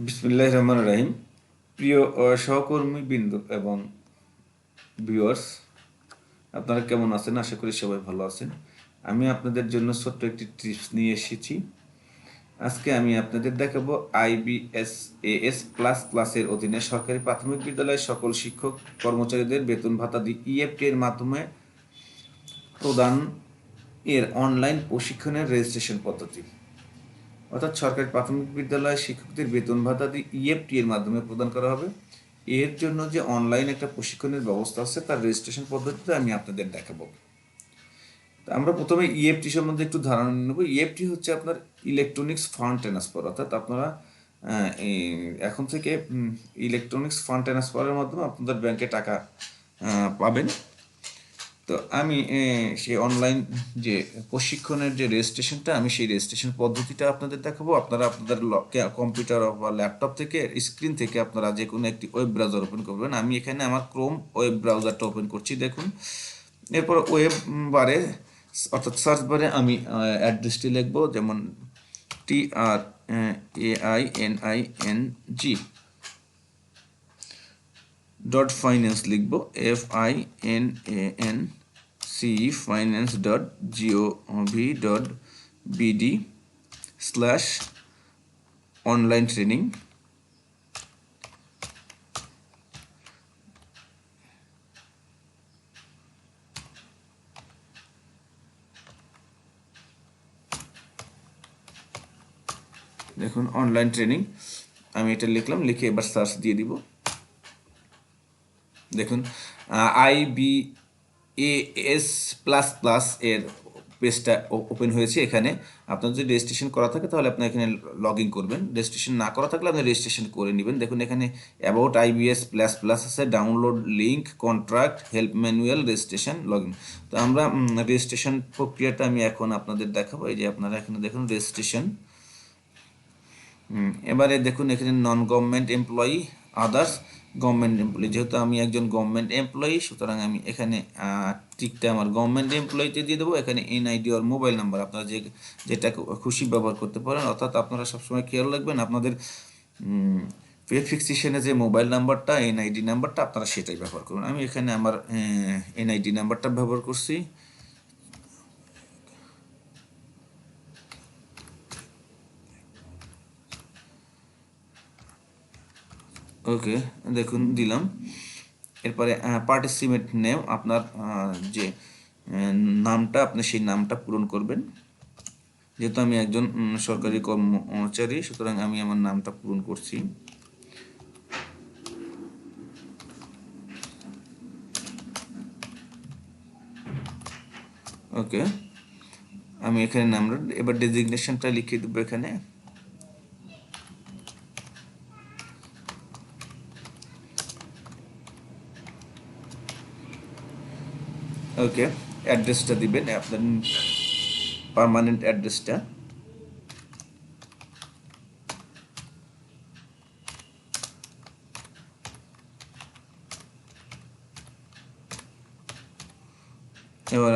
বিসমিল্লাহির রহমানির রহিম। প্রিয় সহকর্মীবৃন্দ এবং ভিউয়ার্স, আপনারা কেমন আছেন? আশা করি সবাই ভালো আছেন। আমি আপনাদের জন্য ছোট্ট একটি টিপস নিয়ে এসেছি। আজকে আমি আপনাদের দেখাবো IBSAS প্লাস প্লাসের অধীনে সরকারি প্রাথমিক বিদ্যালয়ের সকল শিক্ষক কর্মচারীদের বেতন ভাতা দিয়ে EFT এর মাধ্যমে প্রদান এর অনলাইন প্রশিক্ষণের রেজিস্ট্রেশন পদ্ধতি। অর্থাৎ সরকারি প্রাথমিক বিদ্যালয়ের শিক্ষকদের বেতন ভাতা দিয়ে EFT এর মাধ্যমে প্রদান করা হবে। এর জন্য যে অনলাইন একটা প্রশিক্ষণের ব্যবস্থা আছে, তার রেজিস্ট্রেশন পদ্ধতিতে আমি আপনাদের দেখাবো। আমরা প্রথমে EFT সম্বন্ধে একটু ধারণা নেব। EFT হচ্ছে আপনার ইলেকট্রনিক্স ফান্ড ট্রান্সফার, অর্থাৎ আপনারা এখন থেকে ইলেকট্রনিক্স ফান্ড ট্রান্সফারের মাধ্যমে আপনাদের ব্যাংকে টাকা পাবেন। তো আমি সেই অনলাইন যে প্রশিক্ষণের যে রেজিস্ট্রেশনটা, আমি সেই রেজিস্ট্রেশন পদ্ধতিটা আপনাদের দেখাবো। আপনারা আপনাদের কম্পিউটার বা ল্যাপটপ থেকে স্ক্রিন থেকে আপনারা যে কোনো একটি ওয়েব ব্রাউজার ওপেন করবেন। আমি এখানে আমার ক্রোম ওয়েব ব্রাউজারটা ওপেন করছি, দেখুন। এরপর ওয়েব বারে অর্থাৎ সার্চ বারে আমি অ্যাড্রেসটি লিখবো, যেমন TRAINING .finance লিখবো, FINANCE finance.gov.bd/online training। দেখুন অনলাইন ট্রেনিং, আমি এটা লিখলাম, লিখে এবার সার্চ দিয়ে দিব। দেখুন IBAS প্লাস প্লাস এর পেজটা ওপেন হয়েছে। এখানে আপনার যদি রেজিস্ট্রেশন করা থাকে তাহলে আপনি এখানে লগ ইন করবেন, রেজিস্ট্রেশন না করা থাকলে আপনি রেজিস্ট্রেশন করে নেবেন। দেখুন এখানে অ্যাবাউট IBS প্লাস প্লাস আছে, download link, contract, help manual, registration, log in. তো আমরা রেজিস্ট্রেশন প্রক্রিয়াটা আমি এখন আপনাদের দেখাবো। এই যে আপনারা এখানে দেখুন রেজিস্ট্রেশন। এবারে দেখুন এখানে non government employee, others, government employee. যেহেতু আমি একজন গভর্নমেন্ট এমপ্লয়ি, সুতরাং আমি এখানে টিকটা আমার গভর্নমেন্ট এমপ্লয়িতে দিয়ে দেবো। এখানে NID আর মোবাইল নাম্বার আপনারা যেটা খুশি ব্যবহার করতে পারেন। অর্থাৎ আপনারা সবসময় খেয়াল রাখবেন আপনাদের ভেরিফিকেশনে যে মোবাইল নাম্বারটা, NID নাম্বারটা, আপনারা সেটাই ব্যবহার করুন। আমি এখানে আমার NID নাম্বারটা ব্যবহার করছি। ওকে, দেখুন দিলাম। এরপরে পার্টিসিপেন্ট নেম, আপনার যে নামটা, আপনি সেই নামটা পূরণ করবেন। যেহেতু আমি একজন সরকারি কর্মচারী, সুতরাং আমি আমার নামটা পূরণ করছি। ওকে, আমি এখানে নামটা, এবার ডেজিগনেশনটা লিখে দেবো এখানে। ওকে, অ্যাড্রেসটা দিবেন, আপনার পার্মানেন্ট অ্যাড্রেসটা। এবার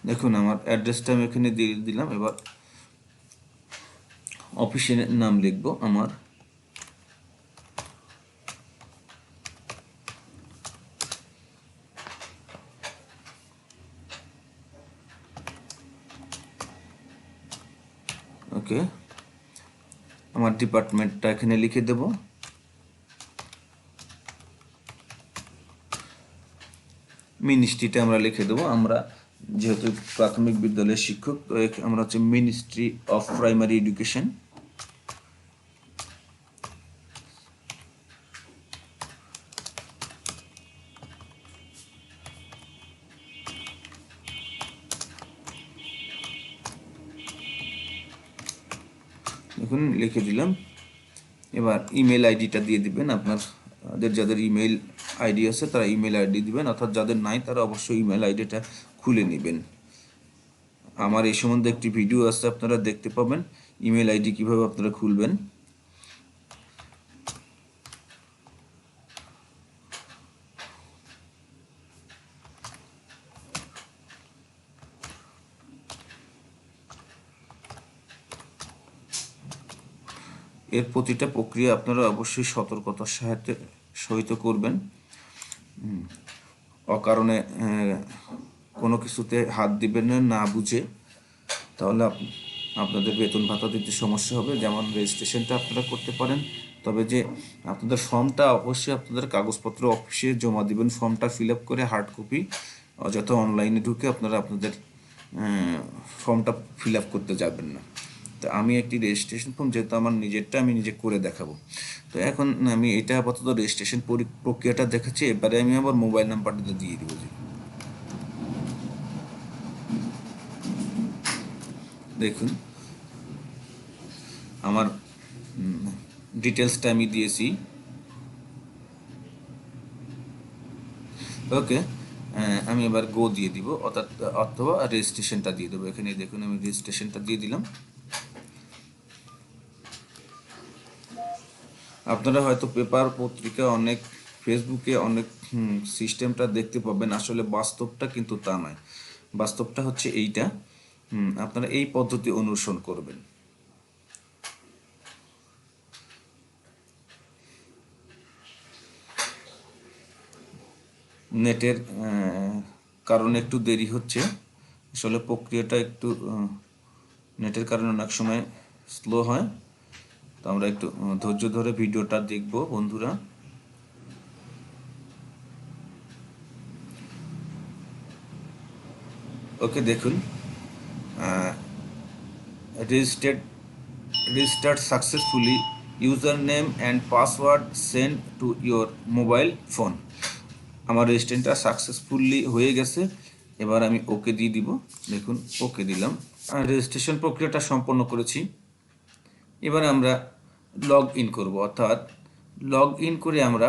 দেখুন আমার অ্যাড্রেসটা আমি এখানে দিয়ে দিলাম। এবার অফিসের নাম লিখবো আমার। ওকে, আমার ডিপার্টমেন্টটা এখানে লিখে দেব। মিনিস্ট্রিটা আমরা লিখে দেবো। আমরা যেহেতু প্রাথমিক বিদ্যালয়ের শিক্ষক, তো আমরা হচ্ছে মিনিস্ট্রি অফ প্রাইমারি এডুকেশন। দেখুন লিখে দিলাম। এবার ইমেল আইডিটা দিয়ে দিবেন। আপনাদের যাদের ইমেল আইডি আছে তারা ইমেল আইডি দিবেন, অর্থাৎ যাদের নাই তারা অবশ্যই ইমেল আইডিটা খুলে নেবেন। আমার এই সম্বন্ধে একটি ভিডিও আছে, আপনারা দেখতে পাবেন ইমেল আইডি কিভাবে আপনারা খুলবেন। এর প্রতিটা প্রক্রিয়া আপনারা অবশ্যই সতর্কতার সহিত করবেন। অকারণে কোনো কিছুতে হাত দিবেন না, না বুঝে, তাহলে আপনাদের বেতন ভাতা দিতে সমস্যা হবে। যেমন রেজিস্ট্রেশনটা আপনারা করতে পারেন, তবে যে আপনাদের ফর্মটা অবশ্যই আপনাদের কাগজপত্র অফিসে জমা দিবেন। ফর্মটা ফিল আপ করে হার্ড কপি, অযথা অনলাইনে ঢুকে আপনারা আপনাদের ফর্মটা ফিল আপ করতে যাবেন না। তো আমি একটি রেজিস্ট্রেশন ফর্ম, যেহেতু আমার নিজেরটা আমি নিজে করে দেখাবো, তো এখন আমি এটা আপাতত রেজিস্ট্রেশন প্রক্রিয়াটা দেখাচ্ছি। এবারে আমি আবার মোবাইল নাম্বারটা দিয়ে দেবো। দেখুন আমার ডিটেলসটা আমি দিয়েছি। ওকে, আমি এবার গো দিয়ে দিব, অথবা রেজিস্ট্রেশনটা দিয়ে দেবো। এখানে দেখুন আমি রেজিস্ট্রেশনটা দিয়ে দিলাম। আপনারা হয়তো পেপার পত্রিকা অনেক, ফেসবুকে অনেক সিস্টেমটা দেখতে পাবেন, আসলে বাস্তবটা কিন্তু তা নয়। বাস্তবটা হচ্ছে এইটা। আপনারা এই পদ্ধতি অনুসরণ করবেন। নেটের কারণে একটু দেরি হচ্ছে, আসলে প্রক্রিয়াটা একটু নেটের কারণে অনেক সময় স্লো হয়। তো আমরা একটু ধৈর্য ধরে ভিডিওটা দেখব বন্ধুরা। ওকে, দেখুন registered successfully, username and password sent to your mobile phone। আমার রেজিস্ট্রেশনটা সাকসেসফুলি হয়ে গেছে। এবার আমি ওকে দিয়ে দিব। দেখুন ওকে দিলাম, রেজিস্ট্রেশন প্রক্রিয়াটা সম্পন্ন করেছি। এবারে আমরা লগ ইন করব, অর্থাৎ লগ ইন করে আমরা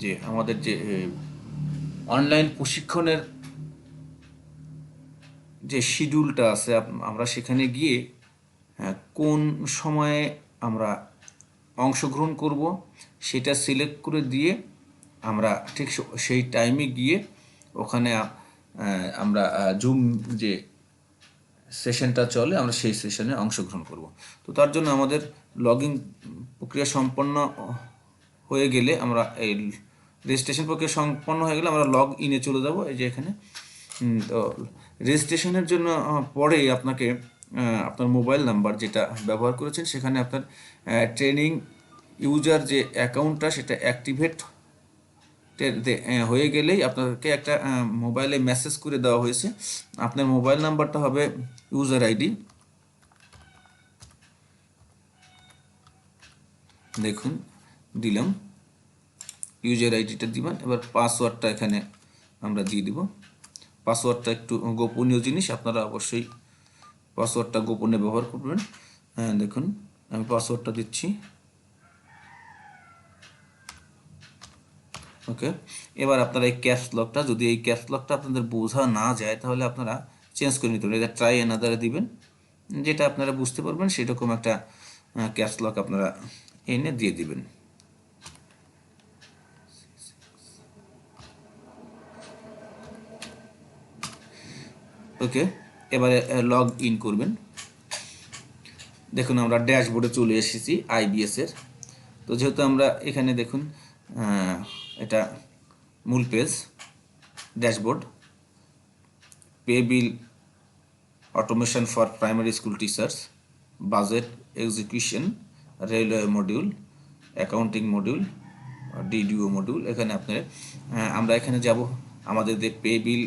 যে আমাদের যে অনলাইন প্রশিক্ষণের যে শিডিউলটা আছে, আমরা সেখানে গিয়ে কোন সময়ে আমরা অংশগ্রহণ করব সেটা সিলেক্ট করে দিয়ে আমরা ঠিক সেই টাইমে গিয়ে ওখানে আমরা জুম যে সেশনটা চলে আমরা সেই সেশনে অংশগ্রহণ করব। তো তার জন্য আমাদের লগ ইন প্রক্রিয়া সম্পন্ন হয়ে গেলে, আমরা এই রেজিস্ট্রেশন প্রক্রিয়া সম্পন্ন হয়ে গেলে আমরা লগ ইনে চলে যাব। এই যে এখানে তো রেজিস্ট্রেশনের জন্য পরে আপনাকে আপনার মোবাইল নাম্বার যেটা ব্যবহার করেছেন সেখানে আপনার ট্রেনিং ইউজার যে অ্যাকাউন্টটা সেটা অ্যাক্টিভেট হয়ে গেলেই আপনাকে একটা মোবাইলে মেসেজ করে দেওয়া হয়েছে। আপনার মোবাইল নাম্বারটা হবে ইউজার আইডি। দেখুন দিলাম, ইউজার আইডিটা দিবেন। এবার পাসওয়ার্ডটা এখানে আমরা দিয়ে দিব। পাসওয়ার্ডটা একটু গোপনীয় জিনিস, আপনারা অবশ্যই পাসওয়ার্ডটা গোপনে ব্যবহার করবেন। হ্যাঁ দেখুন আমি পাসওয়ার্ডটা দিচ্ছি। ওকে, এবার আপনারা এই ক্যাপস লকটা, যদি এই ক্যাপস লকটা আপনাদের বোঝা না যায় তাহলে আপনারা চেঞ্জ করে নিতে পারেন। এটা ট্রাই অ্যানাদারে দিবেন, যেটা আপনারা বুঝতে পারবেন সেরকম একটা ক্যাপস লক আপনারা এনে দিয়ে দিবেন। ওকে, এবারে লগ ইন করবেন। দেখুন আমরা ড্যাশবোর্ডে চলে এসেছি আইবিএস এর। তো যেহেতু আমরা এখানে দেখুন এটা মূল page, dashboard, pay bill, automation for primary school teachers, budget execution, railway module, accounting module, DDO module. এখানে আপনার আমরা এখানে যাব আমাদের যে pay bill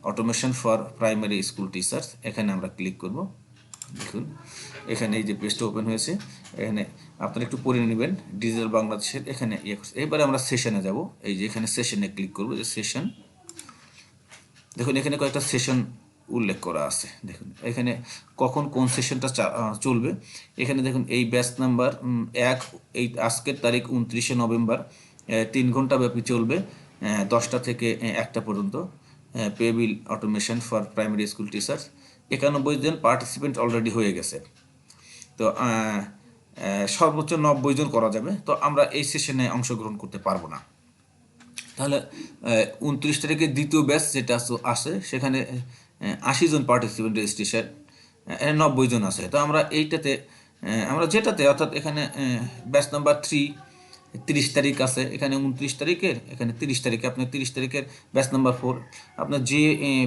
automation for primary school teachers, এখানে আমরা ক্লিক করব। দেখুন এখানে এই যে পেজটা ওপেন হয়েছে, এখানে আপনারা একটু পড়ে নেবেন ডিজিটাল বাংলাদেশের, এখানে এবারে আমরা সেশনে যাব। এই যে এখানে সেশনে ক্লিক করব, যে সেশন, দেখুন এখানে কয়েকটা সেশন উল্লেখ করা আছে। দেখুন এখানে কখন কোন সেশনটা চলবে, এখানে দেখুন এই ব্যাচ নাম্বার 1, এই আজকের তারিখ 29শে নভেম্বর, 3 ঘন্টা ব্যাপী চলবে, 10টা থেকে 1টা পর্যন্ত। Pebble automation for primary school teachers, 91 জন পার্টিসিপেন্ট অলরেডি হয়ে গেছে। তো সর্বোচ্চ 90 জন করা যাবে। তো আমরা এই সেশনে অংশগ্রহণ করতে পারবো না। তাহলে 29 তারিখে দ্বিতীয় ব্যাচ যেটা আছে সেখানে 80 জন পার্টিসিপেন্ট রেজিস্ট্রেশন, 90 জন আছে। তো আমরা এইটাতে আমরা যেটাতে, অর্থাৎ এখানে ব্যাচ নাম্বার 3 30 তারিখ আছে, এখানে 29 তারিখের, এখানে 30 তারিখে, আপনার 30 তারিখের ব্যাচ নাম্বার 4, আপনার যে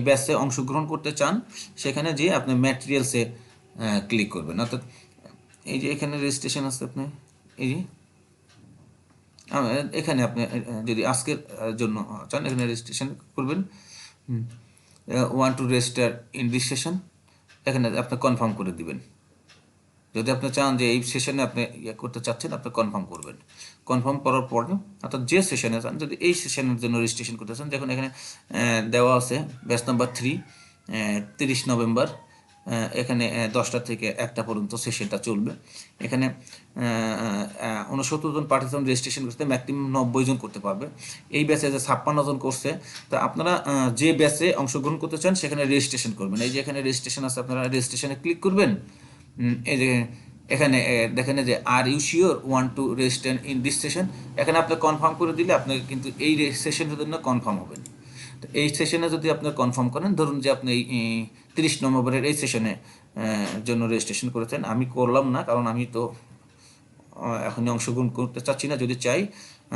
ব্যাচে অংশগ্রহণ করতে চান সেখানে যেয়ে আপনি ম্যাটেরিয়ালসে ক্লিক করবেন। অর্থাৎ এই যে এখানে রেজিস্ট্রেশন আছে, আপনি এই যে এখানে আপনি যদি আজকের জন্য চান এখানে রেজিস্ট্রেশন করবেন। One to register in this session, এখানে আপনি কনফার্ম করে দিবেন। যদি আপনি চান যে এই সেশনে আপনি করতে চাচ্ছেন, আপনি কনফার্ম করবেন। কনফার্ম করার পরে, অর্থাৎ যে সেশনে চান, যদি এই সেশনের জন্য রেজিস্ট্রেশন করতে চান, দেখুন এখানে দেওয়া আছে ব্যাচ নাম্বার 3, 30 নভেম্বর, এখানে 10টা থেকে 1টা পর্যন্ত সেশনটা চলবে। এখানে 69 জন পার্টিসিপেন্ট রেজিস্ট্রেশন করতে, ম্যাক্সিমাম 90 জন করতে পারবে। এই ব্যাচে যে 56 জন করছে, তা আপনারা যে ব্যাচে অংশগ্রহণ করতে চান সেখানে রেজিস্ট্রেশন করবেন। এই যে এখানে রেজিস্ট্রেশন আছে, আপনারা রেজিস্ট্রেশনে ক্লিক করবেন। এই যে এখানে দেখেন যে are you sure want to register in this session, এখানে আপনি কনফার্ম করে দিলে আপনি কিন্তু এই সেশনের জন্য কনফার্ম হবেন। তো এই সেশনে যদি আপনি কনফার্ম করেন, ধরুন যে আপনি এই 30 নভেম্বরের এই সেশনে জন্য রেজিস্ট্রেশন করেছেন, আমি করলাম না কারণ আমি তো এখনই অংশগ্রহণ করতে চাচ্ছি না। যদি চাই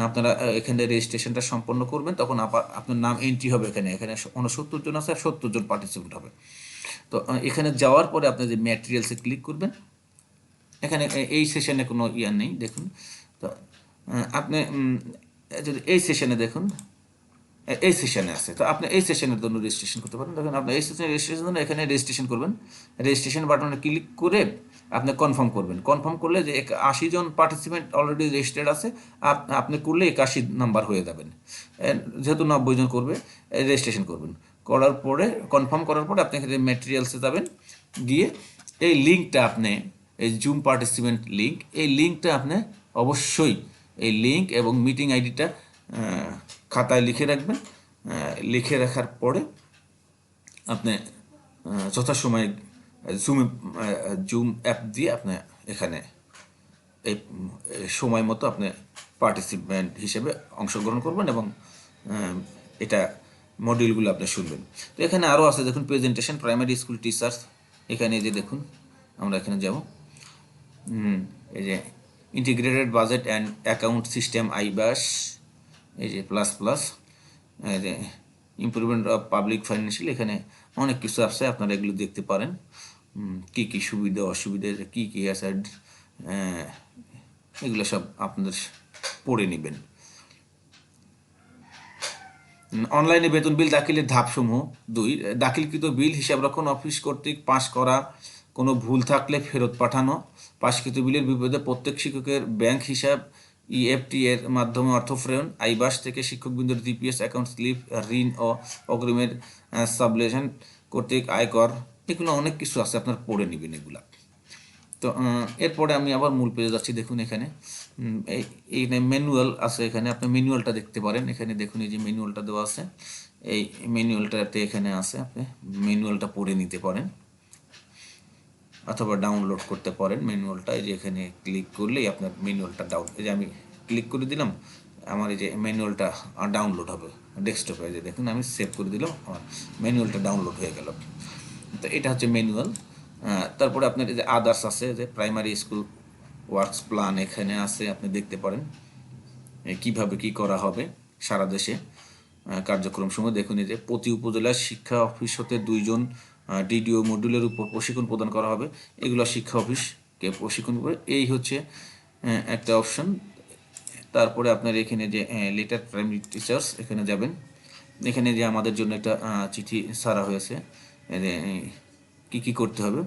আপনারা এখানে রেজিস্ট্রেশনটা সম্পন্ন করবেন, তখন আপনার নাম এন্ট্রি হবে। এখানে 69 জন আছে, 70 জন পার্টিসিপেন্ট হবে। তো এখানে যাওয়ার পরে আপনি যে ম্যাটেরিয়ালসে ক্লিক করবেন, এখানে এই সেশনে কোনো নেই, দেখুন। তো আপনি যদি এই সেশনে দেখুন, এই সেশনে আছে, তো আপনি এই সেশনের জন্য রেজিস্ট্রেশন করতে পারেন। দেখুন আপনি এই সেশনের রেজিস্ট্রেশনের জন্য এখানে রেজিস্ট্রেশন করবেন। রেজিস্ট্রেশন বাটনে ক্লিক করে আপনি কনফার্ম করবেন। কনফার্ম করলে যে 80 জন পার্টিসিপেন্ট অলরেডি রেজিস্টার্ড আছে, আপনি করলে 81 নাম্বার হয়ে যাবেন। যেহেতু 90 জন করবে, রেজিস্ট্রেশন করবেন। করার পরে, কনফার্ম করার পরে আপনি এখানে ম্যাটেরিয়ালসে যাবেন, গিয়ে এই লিঙ্কটা আপনি, এই জুম পার্টিসিপেন্ট লিঙ্ক, এই লিঙ্কটা আপনি অবশ্যই, এই লিঙ্ক এবং মিটিং আইডিটা খাতায় লিখে রাখবেন। লিখে রাখার পরে আপনি যথাসময়ে জুম অ্যাপ দিয়ে আপনি এখানে এই সময় মতো আপনি পার্টিসিপেন্ট হিসেবে অংশগ্রহণ করবেন এবং এটা মডিউলগুলো আপনি শুনবেন। তো এখানে আরও আছে, দেখুন প্রেজেন্টেশন প্রাইমারি স্কুল টিচার্স, এখানে যে দেখুন আমরা এখানে যাব, এই যে integrated budget and account system আইবাস, এই যে প্লাস প্লাস, এই যে ইমপ্রুভমেন্ট অফ পাবলিক ফাইন্যান্সিয়াল, এখানে অনেক কিছু আছে, আপনারা এগুলো দেখতে পারেন। কী কী সুবিধা অসুবিধা, কী কী আছে, এগুলো সব আপনাদের পড়ে নেবেন। অনলাইনে বেতন বিল দাখিলের ধাপসমূহ 2, দাখিলকৃত বিল হিসাবরক্ষণ অফিস কর্তৃক পাস করা, কোনো ভুল থাকলে ফেরত পাঠানো, পাসকৃত বিলের বিপরীতে প্রত্যেক শিক্ষকের ব্যাংক হিসাব ইএফটি এর মাধ্যমে অর্থ প্রেরণ, আইবাস থেকে শিক্ষকবৃন্দের জিপিএস অ্যাকাউন্ট স্লিপ, ঋণ ও অগ্রিমের সাবলেশন কর্তৃক আয়কর, এগুলো অনেক কিছু আছে, আপনার পড়ে নেবেন এগুলা। তো এরপরে আমি আবার মূল পেজে যাচ্ছি। দেখুন এখানে এইখানে ম্যানুয়াল আছে, এখানে আপনি ম্যানুয়ালটা দেখতে পারেন। এখানে দেখুন এই যে ম্যানুয়ালটা দেওয়া আছে, এই ম্যানুয়ালটাতে এখানে আছে, আপনি ম্যানুয়ালটা পড়ে নিতে পারেন অথবা ডাউনলোড করতে পারেন ম্যানুয়ালটা। এই যে এখানে ক্লিক করলেই আপনার ম্যানুয়ালটা এই যে আমি ক্লিক করে দিলাম, আমার এই যে ম্যানুয়ালটা ডাউনলোড হবে ডেস্কটপে। যে দেখুন আমি সেভ করে দিলাম, আমার ম্যানুয়ালটা ডাউনলোড হয়ে গেল। তো এটা হচ্ছে ম্যানুয়াল। তারপরে আপনার এই যে আদার্স আছে, যে প্রাইমারি স্কুল ওয়ার্কস প্ল্যান এখানে আছে, আপনি দেখতে পারেন কিভাবে কি করা হবে সারা দেশে কার্যক্রম সময়। দেখুন এই যে প্রতি উপজেলার শিক্ষা অফিস হতে 2 জন ডিডিও মডিউলের উপর প্রশিক্ষণ প্রদান করা হবে। এগুলো শিক্ষা অফিসকে প্রশিক্ষণ করে, এই হচ্ছে একটা অপশন। তারপরে আপনার এখানে যে লেটার প্রাইমারি টিচার্স, এখানে যাবেন, এখানে যে আমাদের জন্য একটা চিঠি ছাড়া হয়েছে, কি কি করতে হবে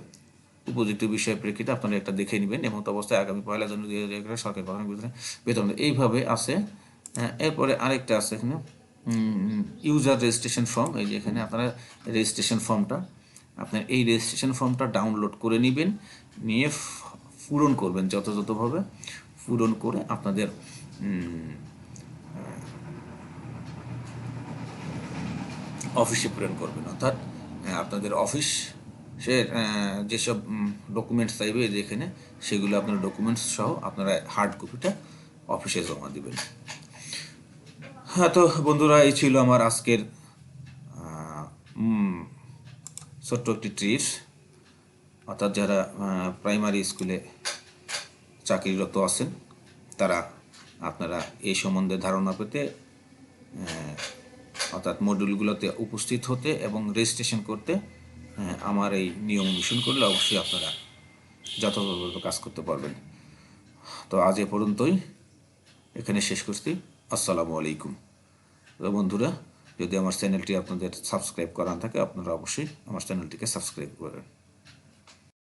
উপযুক্ত বিষয়ের প্রেক্ষিতে আপনারা একটা দেখে নেবেন। এমত অবস্থায় আগামী 1 জানুয়ারি 2011 সরকারি প্রাথমিক বিদ্যালয় বেতন এইভাবে আছে। এরপরে আরেকটা আছে এখানে ইউজার রেজিস্ট্রেশন ফর্ম। এই যে এখানে আপনারা রেজিস্ট্রেশন ফর্মটা, আপনার এই রেজিস্ট্রেশন ফর্মটা ডাউনলোড করে নেবেন, নিয়ে পূরণ করবেন যথাযথভাবে। পূরণ করে আপনাদের অফিসে প্রেরণ করবেন। অর্থাৎ আপনাদের অফিসের যেসব ডকুমেন্টস চাইবে যেখানে, সেগুলো আপনার ডকুমেন্টস সহ আপনারা হার্ড কপিটা অফিসে জমা দিবেন। হ্যাঁ, তো বন্ধুরা, এই ছিল আমার আজকের ছোট্ট একটি ট্রিপস। অর্থাৎ যারা প্রাইমারি স্কুলে চাকরিরত আছেন, তারা আপনারা এই সম্বন্ধে ধারণা পেতে, অর্থাৎ মডিউলগুলোতে উপস্থিত হতে এবং রেজিস্ট্রেশন করতে আমার এই নিয়ম অনুসরণ করলে অবশ্যই আপনারা যথাযথভাবে কাজ করতে পারবেন। তো আজ এ পর্যন্তই, এখানে শেষ করছি। আসসালামু আলাইকুম। তো বন্ধুরা, যদি আমার চ্যানেলটি আপনাদের সাবস্ক্রাইব করা থাকে, আপনারা অবশ্যই আমার চ্যানেলটিকে সাবস্ক্রাইব করবেন।